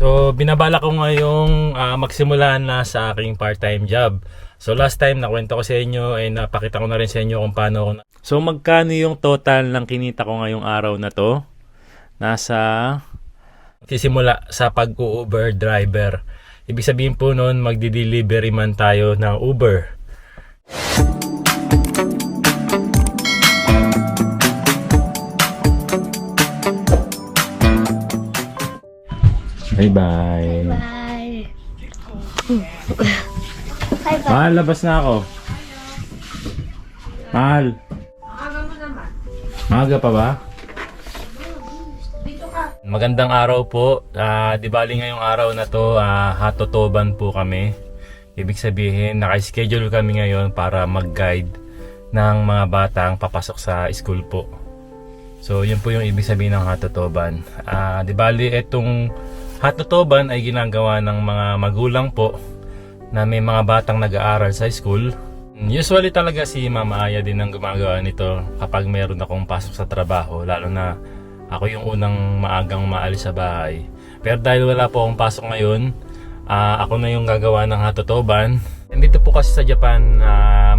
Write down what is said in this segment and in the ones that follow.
So, binabala ko ngayong magsimula na sa aking part-time job. So, last time nakwento ko sa inyo ay napakita ko na rin sa inyo kung paano ako So, magkano yung total ng kinita ko ngayong araw na to? Nasa sisimula sa pag-Uber driver. Ibig sabihin po noon, magdi-delivery man tayo ng Uber. Bye-bye. Bye. Bye-bye. Mahal, labas na ako. Mahal. Maaga pa ba? Magandang araw po. Di bali ngayong araw na to, hatotoban po kami. Ibig sabihin, naka-schedule kami ngayon para mag-guide ng mga batang papasok sa school po. So, yun po yung ibig sabihin ng hatotoban. Di bali, itong hatotoban ay ginagawa ng mga magulang po na may mga batang nag-aaral sa school. Usually talaga si Mama Aya din ang gumagawa nito kapag meron akong pasok sa trabaho, lalo na ako yung unang maagang maalis sa bahay. Pero dahil wala po akong pasok ngayon, ako na yung gagawa ng hatotoban. Dito po kasi sa Japan,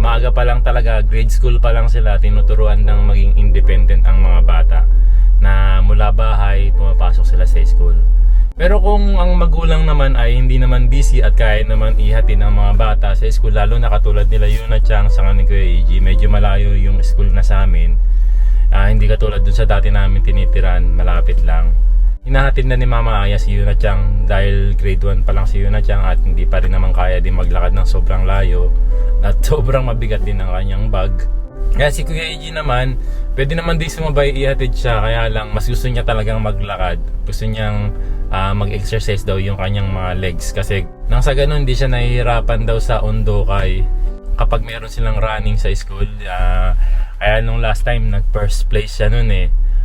maaga pa lang talaga, grade school pa lang sila, tinuturuan ng maging independent ang mga bata na mula bahay, pumapasok sila sa school. Pero kung ang magulang naman ay hindi naman busy at kaya naman ihatid ng mga bata sa school, lalo na katulad nila Yuna Chang sa ni Kuya EG, medyo malayo yung school na sa amin. Hindi katulad dun sa dati namin tinitiran, malapit lang. Hinahatid na ni Mama Aya si Yuna Chang dahil grade 1 pa lang si Yuna Chang at hindi pa rin naman kaya din maglakad ng sobrang layo at sobrang mabigat din ang kanyang bag. Kaya si Kuya EG naman, pwede naman din sumabay, ihatid siya, kaya lang mas gusto niya talagang maglakad. Gusto niyang mag-exercise daw yung kanyang mga legs kasi nang sa ganun hindi siya nahihirapan daw sa Ondokay kapag meron silang running sa school. Kaya nung last time nag first place siya nun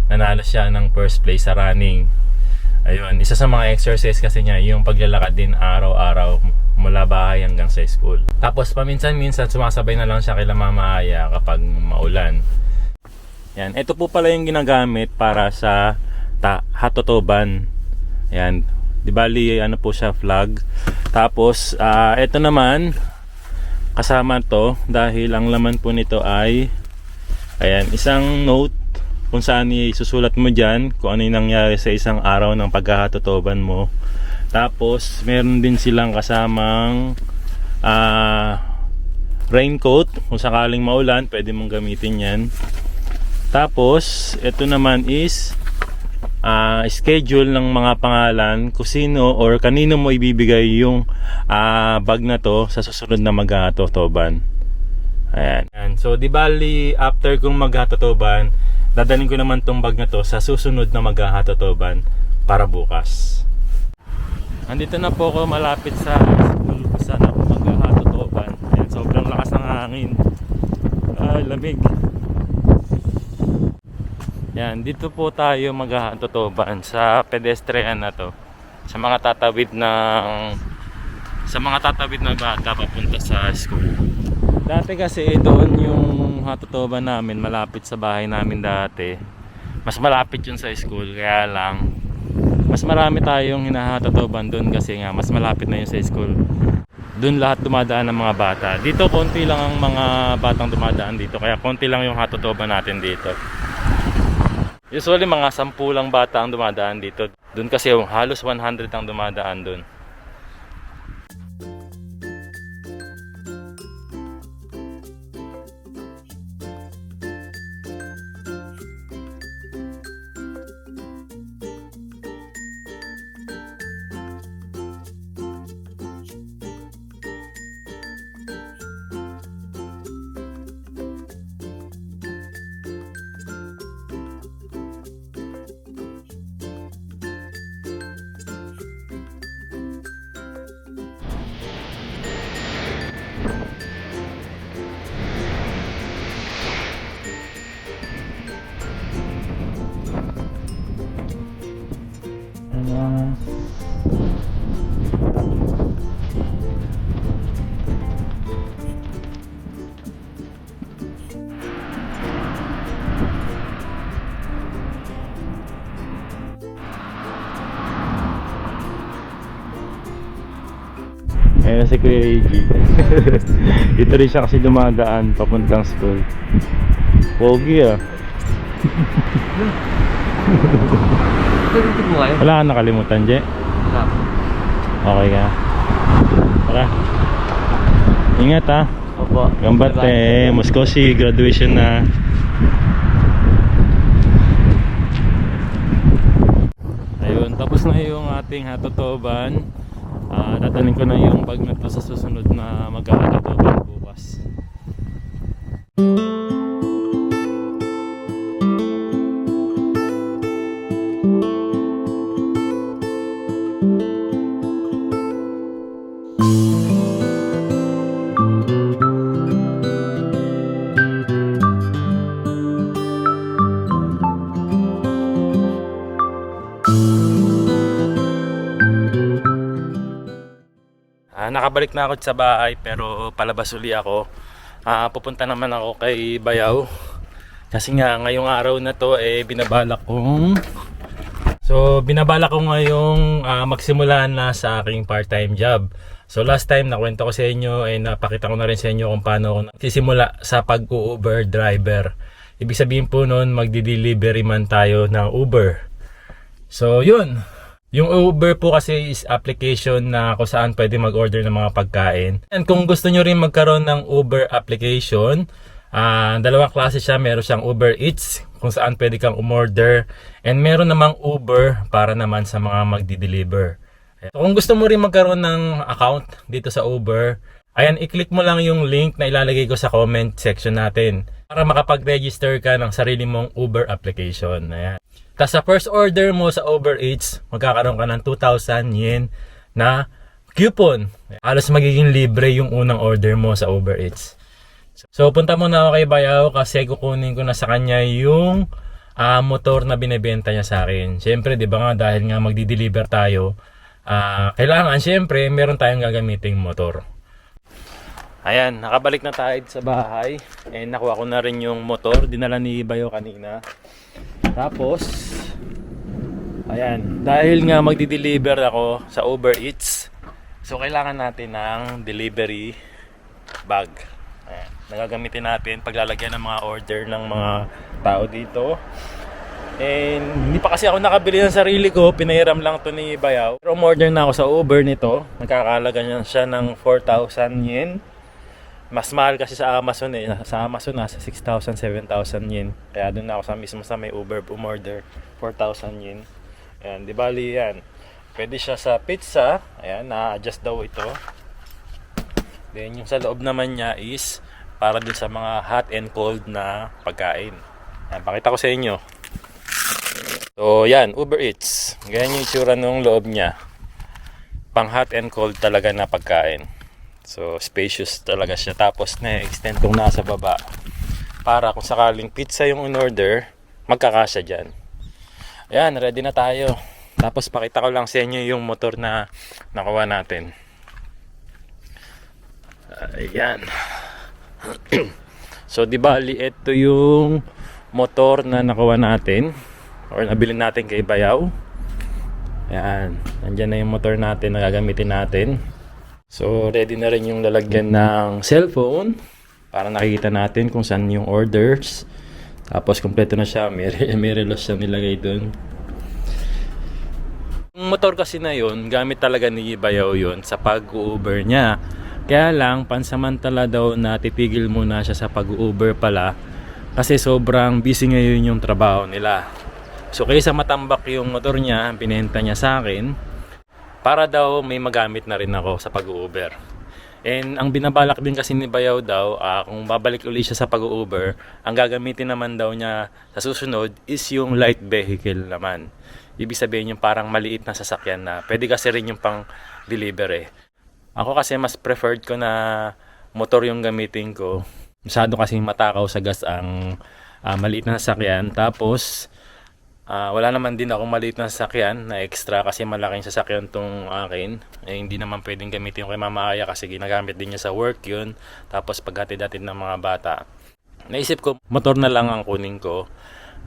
nanalo siya ng first place sa running. Ayun, isa sa mga exercise kasi niya yung paglalakad din araw-araw mula bahay hanggang sa school. Tapos paminsan-minsan sumasabay na lang siya kay Mama Aya kapag maulan. Yan, ito po pala yung ginagamit para sa hatotoban. Ayan, di bali ano po siya, flag. Tapos ito naman kasama to dahil ang laman po nito ay ayan, isang note kung saan isusulat mo dyan kung ano yung nangyari sa isang araw ng paghahatotoban mo. Tapos meron din silang kasamang raincoat kung sakaling maulan, pwede mong gamitin yan. Tapos ito naman is schedule ng mga pangalan kung sino or kanino mo ibibigay yung bag na to sa susunod na maghahatotoban. Ayan. So di bali after kong maghahatotoban, dadalhin ko naman tong bag na to sa susunod na maghahatotoban para bukas. Andito na po ako malapit sa school kung saan ako maghahatotoban. Ayan, sobrang lakas ng hangin. Lamig. Yan, dito po tayo maghahatotoban sa pedestrian na to. Sa mga tatawid na bata papunta sa school. Dati kasi doon yung hatotoban namin, malapit sa bahay namin dati. Mas malapit yun sa school, kaya lang mas marami tayong hinahatotoban doon kasi nga mas malapit na yun sa school. Doon lahat dumadaan ng mga bata. Dito konti lang ang mga batang dumadaan dito, kaya konti lang yung hatotoban natin dito. Usually mga 10 lang bata ang dumadaan dito. Doon kasi halos 100 ang dumadaan doon. Ayun si Kuya AG. Dito rin siya kasi dumadaan papuntang school. Pogi ah. Tulitin mo kayo? Wala kang nakalimutan, Je? Wala. Okay ka. Tara. Ingat ha. Opo. Gambate. Muskoshi, graduation na. Ayun, tapos na yung ating hatotoban. Dadaling ko na yung bag na to sa susunod na mag-hatotoban bukas. Nakabalik na ako sa bahay pero palabas uli ako. Pupunta naman ako kay Bayaw. Kasi nga ngayong araw na to binabalak ko ngayong magsimula na sa aking part-time job. So last time nakwento ko sa inyo napakita ko na rin sa inyo kung paano ako nagsisimula sa pag-Uber driver. Ibig sabihin po noon magdi-delivery man tayo ng Uber. So yun. Yung Uber po kasi is application na kung saan pwede mag-order ng mga pagkain. And kung gusto nyo rin magkaroon ng Uber application, dalawang klase siya. Meron siyang Uber Eats kung saan pwede kang umorder. And meron namang Uber para naman sa mga magdi-deliver. So, kung gusto mo rin magkaroon ng account dito sa Uber, ayan, i-click mo lang yung link na ilalagay ko sa comment section natin para makapag-register ka ng sarili mong Uber application. Ayan. Tapos sa first order mo sa Uber Eats, magkakaroon ka ng 2,000 yen na coupon. Halos magiging libre yung unang order mo sa Uber Eats. So punta muna ako kay Bayaw kasi kukunin ko na sa kanya yung motor na binebenta niya sa akin. Siyempre, di ba nga, dahil nga magdi-deliver tayo, kailangan siyempre meron tayong gagamiting motor. Ayan, nakabalik na tayo sa bahay. Nakuha ko na rin yung motor, dinala ni Bayaw kanina. Tapos, ayan, dahil nga magdi-deliver ako sa Uber Eats, so kailangan natin ng delivery bag. Ayan, nagagamitin natin paglalagyan ng mga order ng mga tao dito. And hindi pa kasi ako nakabili ng sarili ko, pinahiram lang to ni Bayaw. Pero umorder na ako sa Uber nito, nagkakalaga niya siya ng 4,000 yen. Mas mahal kasi sa Amazon Sa Amazon nasa 6,000, 7,000 yen. Kaya doon na ako mismo sa may Uber umorder 4,000 yen. Ayan, di bali yan. Pwede siya sa pizza. Ayan, na-adjust daw ito. Then yung sa loob naman niya is para din sa mga hot and cold na pagkain. Ayan, pakita ko sa inyo. So yan, Uber Eats. Ganyan yung itsura ng loob niya. Pang hot and cold talaga na pagkain. So spacious talaga siya. Tapos na-extend kong nasa baba para kung sakaling pizza yung in-order, magkakasya dyan. Ayan, ready na tayo. Tapos pakita ko lang sa inyo yung motor na nakuha natin. Ayan. So di bali ito yung motor na nakuha natin or nabili natin kay Bayaw. Ayan, nandyan na yung motor natin na gagamitin natin. So ready na rin yung lalagyan ng cellphone para nakikita natin kung saan yung orders. Tapos kompleto na siya, may relos siya nilagay dun. Yung motor kasi na yun, gamit talaga ni Bayaw yun sa pag-Uber niya. Kaya lang, pansamantala daw na titigil muna siya sa pag-Uber pala kasi sobrang busy ngayon yung trabaho nila. So kaysa matambak yung motor niya, binenta niya sa akin para daw may magamit na rin ako sa pag-Uber. And ang binabalak din kasi ni Bayaw daw, kung babalik ulit siya sa pag-Uber, ang gagamitin naman daw niya sa susunod is yung light vehicle naman. Ibig sabihin yung parang maliit na sasakyan na pwede kasi rin yung pang delivery. Ako kasi mas preferred ko na motor yung gamitin ko. Masyado kasing matakaw sa gas ang maliit na sasakyan. Tapos wala naman din akong maliit na sasakyan na extra kasi malaking sasakyan tong akin. Hindi naman pwedeng gamitin ko kay Mama Aya kasi ginagamit din niya sa work yun. Tapos paghatid-hatid ng mga bata. Naisip ko motor na lang ang kunin ko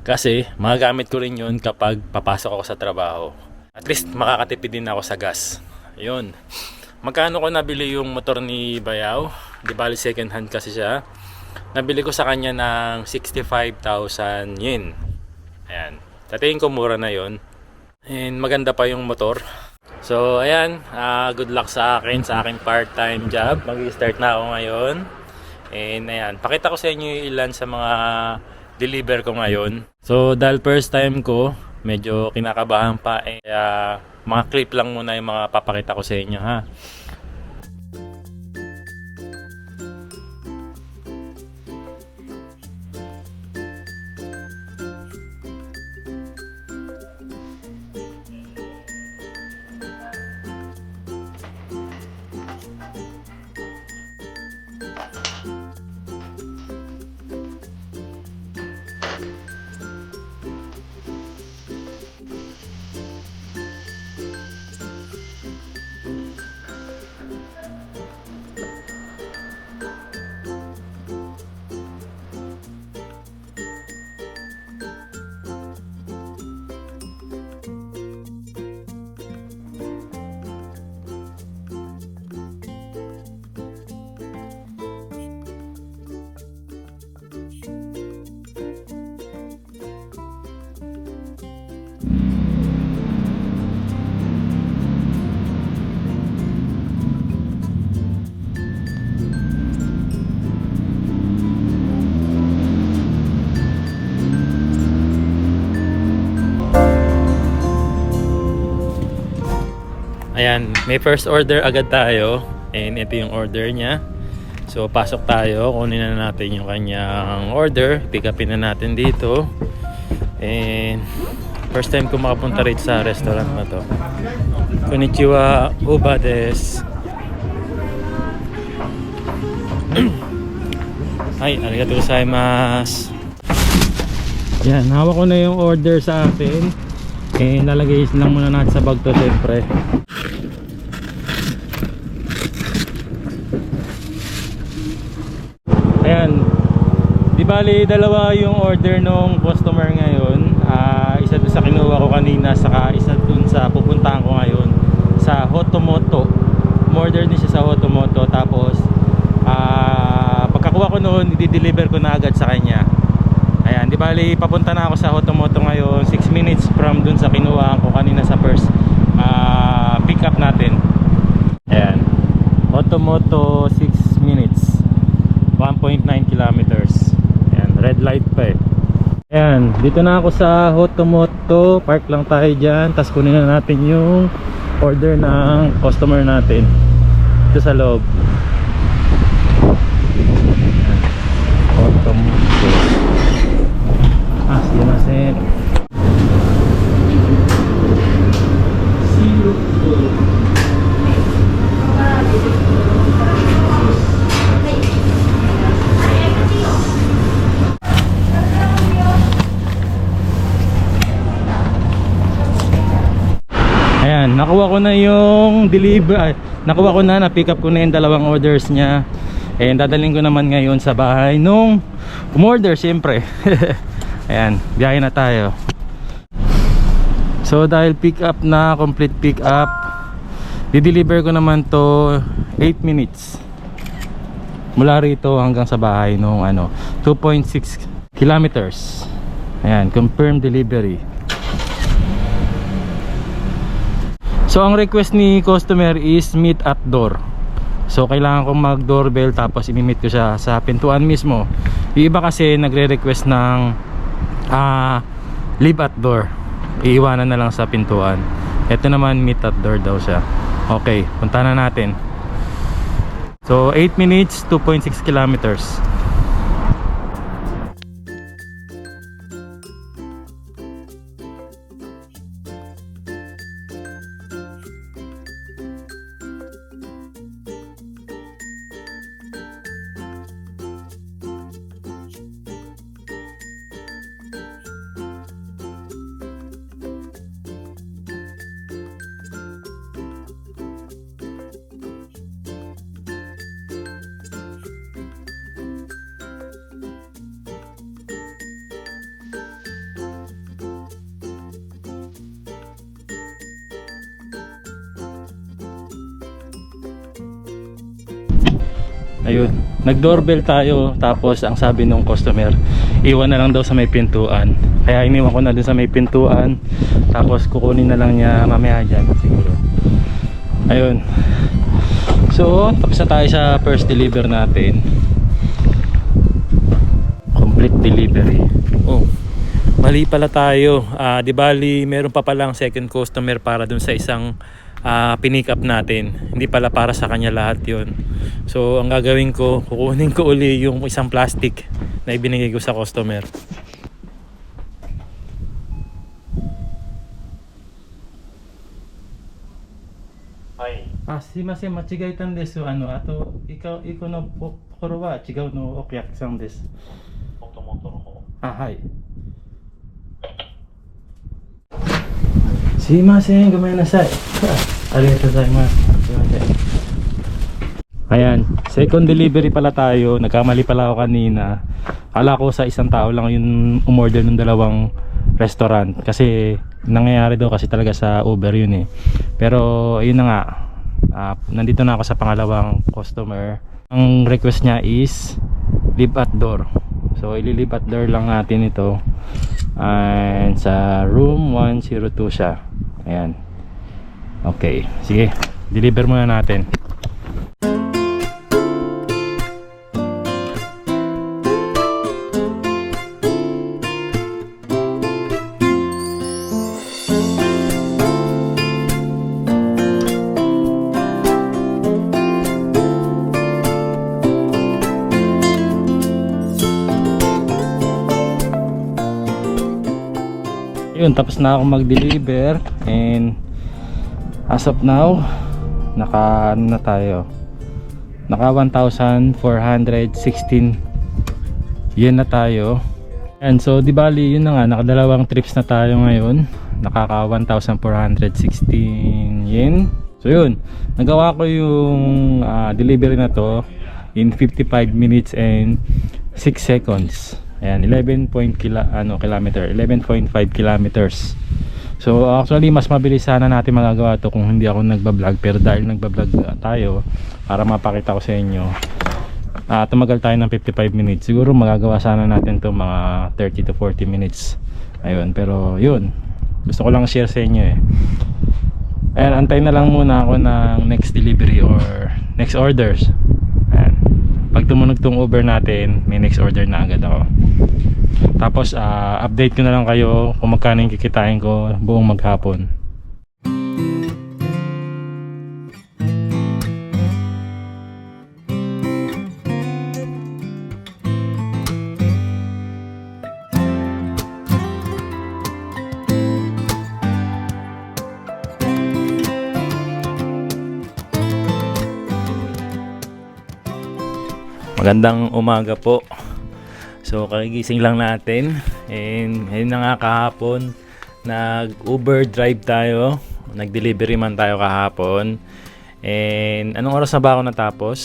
kasi magagamit ko rin yun kapag papasok ako sa trabaho. At least makakatipid din ako sa gas. Yun. magkano ko nabili yung motor ni Bayaw. Di bali second hand kasi siya. Nabili ko sa kanya ng 65,000 yen. Ayan. Sa tingin ko mura na yon. And maganda pa yung motor. So ayan, good luck sa aking part-time job. Mag-i-start na ako ngayon. And ayan, pakita ko sa inyo yung ilan sa mga deliver ko ngayon. So dahil first time ko, medyo kinakabahan pa, kaya mga clip lang muna yung mga papakita ko sa inyo, ha. Ayan, may first order agad tayo. And ito yung order niya. So pasok tayo, kunin na natin yung kanyang order. Pick upin na natin dito. And first time ko makapunta rito sa restaurant na to. Konnichiwa, uba des. Ay, arigatou gozaimasu. Yan, hawak ko na yung order sa atin. Eh, nalagay lang muna natin sa bag to, siyempre. Ayan, di bali dalawa yung order nung customer ngayon. Isa dun sa kinuha ko kanina, saka isa dun sa pupuntahan ko ngayon sa Hotomoto. Umorder din siya sa Hotomoto. Tapos pagkakuha ko noon, i-deliver ko na agad sa kanya. Ayan, di bali papunta na ako sa Hotomoto ngayon. 6 minutes from dun sa kinuha ko kanina sa first pick up natin. Ayan, Hotomoto 6 minutes, 1.9 kilometers. Ayan, red light pa eh. Ayan, dito na ako sa Hotomoto. Park lang tayo dyan. Tapos kunin na natin yung order ng customer natin dito sa loob. Hotomoto. Sige na sen. Ayan, nakuha ko na yung nakuha ko na pick up ko na yung dalawang orders niya. And dadalhin ko naman ngayon sa bahay nung umorder, siyempre. Ayan, biyahe na tayo. So dahil pick up na, complete pick up, di-deliver ko naman to 8 minutes mula rito hanggang sa bahay nung 2.6 kilometers. Ayan, confirmed delivery. So ang request ni customer is meet at door. So kailangan kong mag doorbell tapos i-meet ko siya sa pintuan mismo. Yung iba kasi nagre-request ng leave at door, iiwanan na lang sa pintuan. Ito naman meet at door daw siya. Okay, punta na natin. So 8 minutes, 2.6 kilometers. Ayun, nag-doorbell tayo, tapos ang sabi nung customer, iwan na lang daw sa may pintuan. Kaya iniwan ko na dun sa may pintuan, tapos kukunin na lang niya mamaya dyan siguro. Ayun. So, tapos na tayo sa first deliver natin. Complete delivery. Oh, mali pala tayo. Di bali, meron pa palang second customer para dun sa isang pinick up natin. Hindi pala para sa kanya lahat yun. So ang gagawin ko, kukunin ko uli yung isang plastic na ibinigay ko sa customer. Hi. Simasen, machigay tan desu. Ato, ikaw no tokoro wa chigau no okyakusan desu. Motomoto no ho. Hai. Simasen, gomenasai. Arigatou gozaimasu. Simasen. Ayan, second delivery pala tayo. Nagkamali pala ako kanina. Kala ko sa isang tao lang yung umorder ng dalawang restaurant. Kasi nangyayari daw kasi talaga sa Uber yun eh. Pero yun na nga, nandito na ako sa pangalawang customer. Ang request niya is leave at door. So ililive at door lang natin ito. And sa room 102 siya. Ayan. Okay, sige, deliver muna natin. Yun, tapos na ako mag-deliver and as of now naka ano na tayo, naka 1,416 yen na tayo. And so di bali yun na nga, nakadalawang trips na tayo ngayon, nakaka 1,416 yen. So yun, nagawa ko yung delivery na to in 55 minutes and 6 seconds. Ayan, 11.5 kilometers. So actually mas mabilis sana natin magagawa to kung hindi ako nagbablog, pero dahil nagbablog tayo para mapakita ko sa inyo, tumagal tayo ng 55 minutes. Siguro magagawa sana natin to mga 30 to 40 minutes. Ayun, pero yun, gusto ko lang share sa inyo eh. Ayan, antay na lang muna ako ng next delivery or next orders. Ayan, pag tumunog tong Uber natin, may next order na agad ako. Tapos update ko na lang kayo kung magkano yung kikitain ko buong maghapon. Magandang umaga po. So kagigising lang natin, and ayun na nga, kahapon nag-Uber drive tayo, nag-delivery man tayo kahapon. And anong oras na ba ako natapos?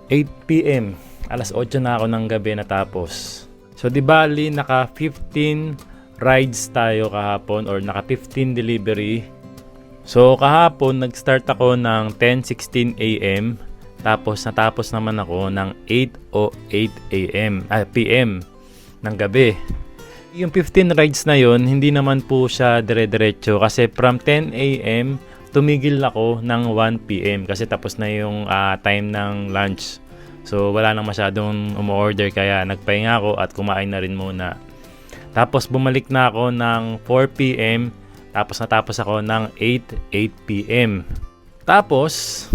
8 PM, alas 8 na ako ng gabi natapos. So di bali naka 15 rides tayo kahapon, or naka 15 delivery. So kahapon nag-start ako ng 10:16 AM. Tapos natapos naman ako ng 8:08 PM ng gabi. Yung 15 rides na yon, hindi naman po siya dire-diretso, kasi from 10 AM tumigil ako ng 1 PM kasi tapos na yung time ng lunch. So wala nang masyadong umu-order, kaya nagpahinga ako at kumain na rin muna. Tapos bumalik na ako ng 4 PM, tapos natapos ako ng 8 PM. Tapos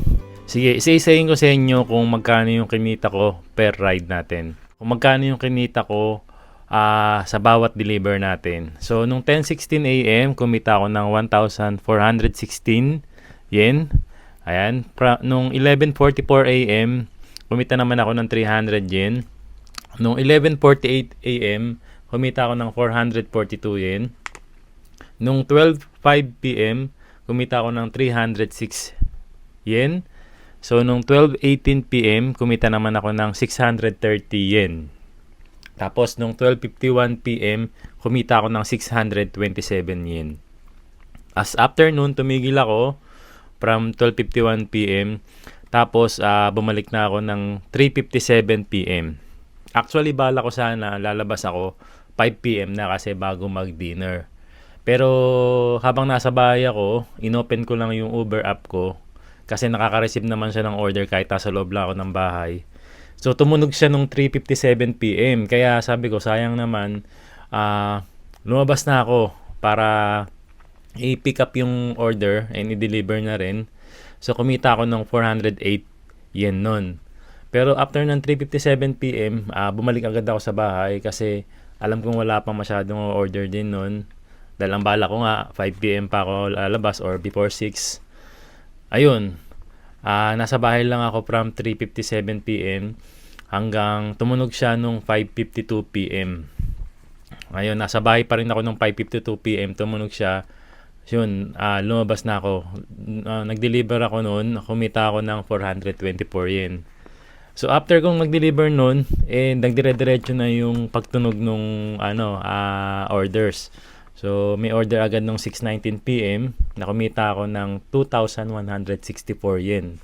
sige, isa-isahin ko sa inyo kung magkano yung kinita ko per ride natin. Kung magkano yung kinita ko sa bawat deliver natin. So, nung 10:16 AM, kumita ako ng 1,416 yen. Ayan. Nung 11:44 AM, kumita naman ako ng 300 yen. Nung 11:48 AM, kumita ako ng 442 yen. Nung 12:05 PM, kumita ako ng 306 yen. So, nung 12:18 PM, kumita naman ako ng 630 yen. Tapos, nung 12:51 PM, kumita ako ng 627 yen. As afternoon, tumigil ako from 12:51 PM. Tapos bumalik na ako ng 3:57 PM. Actually bala ko sana lalabas ako 5 PM na kasi bago mag-dinner. Pero habang nasa bahay ako, inopen ko lang yung Uber app ko kasi nakaka-receive naman siya ng order kahit nasa loob lang ako ng bahay. So tumunog siya nung 3:57 PM. Kaya sabi ko sayang naman, lumabas na ako para i-pick up yung order and i-deliver na rin. So kumita ako ng 408 yen nun. Pero after ng 3:57 PM, bumalik agad ako sa bahay kasi alam kong wala pang masyadong order din nun. Dahil ang bala ko nga, 5 PM pa ako lalabas or before 6. Ayun, nasa bahay lang ako from 3:57 PM hanggang tumunog siya nung 5:52 PM. Ayun, nasa bahay pa rin ako nung 5:52 PM, tumunog siya. Yun, lumabas na ako. Nag-deliver ako noon, kumita ako ng 424 yen. So after kong mag-deliver noon, nagdire-diretso na yung pagtunog nung orders. So may order agad nung 6:19 PM, nakumita ako ng 2,164 yen.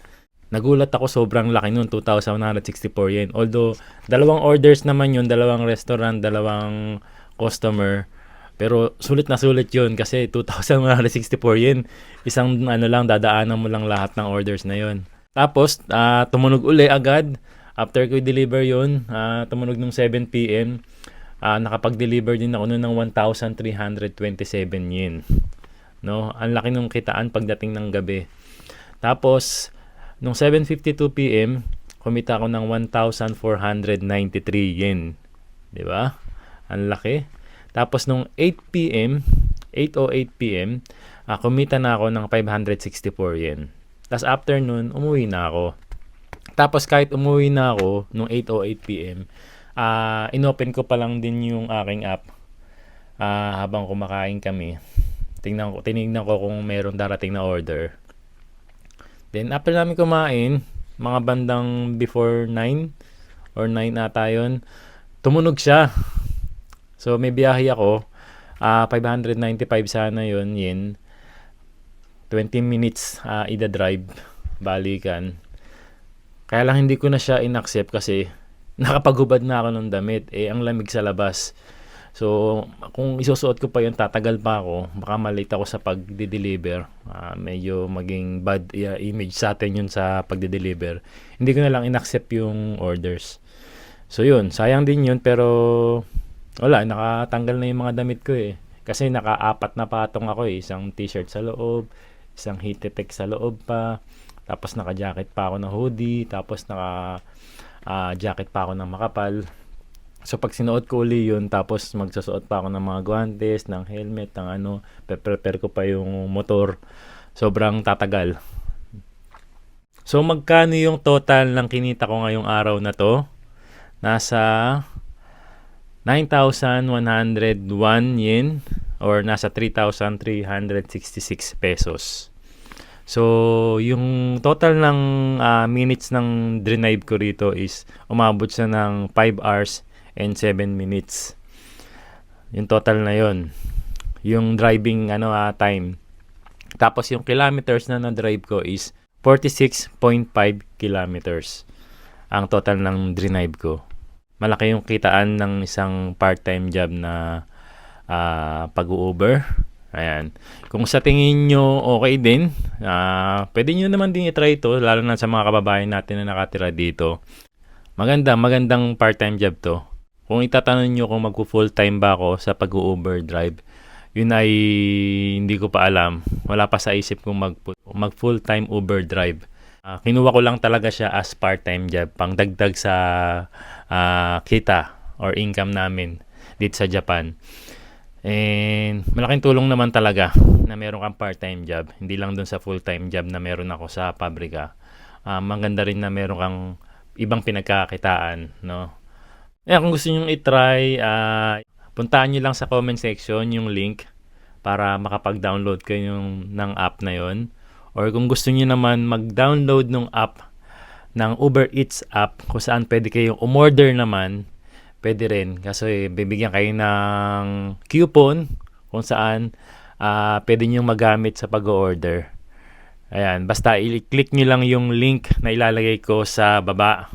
Nagulat ako, sobrang laki nun, 2,164 yen. Although dalawang orders naman yun, dalawang restaurant, dalawang customer. Pero sulit na sulit yun kasi 2,164 yen. Isang lang, dadaanan mo lang lahat ng orders na yun. Tapos, tumunog uli agad. After ko i-deliver yun, tumunog nung 7 PM. Nakapag-deliver din ako noon ng 1,327 yen. No? Ang laki nung kitaan pagdating ng gabi. Tapos, nung 7:52 PM, kumita ako ng 1,493 yen. 'Di ba? Ang laki. Tapos nung 8:08 PM, kumita na ako ng 564 yen. Tapos after nun, umuwi na ako. Tapos kahit umuwi na ako nung 8:08 PM, inopen ko pa lang din yung aking app habang kumakain kami. Tinignan ko kung meron darating na order. Then after namin kumain, mga bandang before 9 or 9 ata yun, tumunog siya. So may biyahe ako, 595 sana yun, yen. 20 minutes ida-drive, balikan. Kaya lang hindi ko na siya in-accept kasi nakapaghubad na ako ng damit. Ang lamig sa labas. So kung isusuot ko pa yun, tatagal pa ako. Baka malate ako sa pagde-deliver. Medyo maging bad image sa atin yun sa pagde-deliver. Hindi ko na lang in-accept yung orders. So yun, sayang din yun pero wala, nakatanggal na yung mga damit ko eh. Kasi naka-4 na patong ako eh. Isang t-shirt sa loob, isang heat-tech sa loob pa, tapos naka-jacket pa ako ng hoodie, tapos naka-jacket pa ako ng makapal. So pag sinuot ko uli yun, tapos magsusuot pa ako ng mga guantes, ng helmet, ng prepare ko pa yung motor. Sobrang tatagal. So magkano yung total ng kinita ko ngayong araw na to? Nasa 9,101 yen or nasa 3,366 pesos. So, yung total ng minutes ng drive ko rito is umabot siya ng 5 hours and 7 minutes. Yung total na yon. Yung driving time. Tapos yung kilometers na na-drive ko is 46.5 kilometers. Ang total ng drive ko. Malaki yung kitaan ng isang part-time job na pag-Uber. Ayan. Kung sa tingin nyo okay din, pwede nyo naman din i-try ito, lalo na sa mga kababayan natin na nakatira dito. Magandang part-time job to. Kung itatanong nyo kung mag-full-time ba ako sa pag-Uber drive, yun ay hindi ko pa alam. Wala pa sa isip kong mag-full-time Uber drive. Kinuha ko lang talaga siya as part-time job, pang dagdag sa kita or income namin dito sa Japan. And malaking tulong naman talaga na meron kang part-time job, hindi lang dun sa full-time job na meron ako sa pabrika. Maganda rin na meron kang ibang pinagkakitaan, no? Kung gusto niyo i-try, puntaan niyo lang sa comment section yung link para makapag-download kayo ng app na yon. Or kung gusto niyo naman mag-download ng app ng Uber Eats app kung saan pwede kayong umorder naman, pwede rin. Kasi bibigyan kayo ng coupon kung saan pwede nyo magamit sa pag-order. Ayan, basta i-click nyo lang yung link na ilalagay ko sa baba.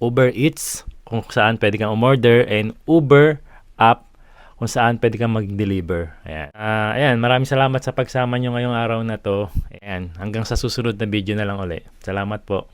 Uber Eats, kung saan pwede kang umorder, and Uber app, kung saan pwede kang mag-deliver. Ayan. Ayan, maraming salamat sa pagsama nyo ngayong araw na to. Ayan, hanggang sa susunod na video na lang ulit. Salamat po.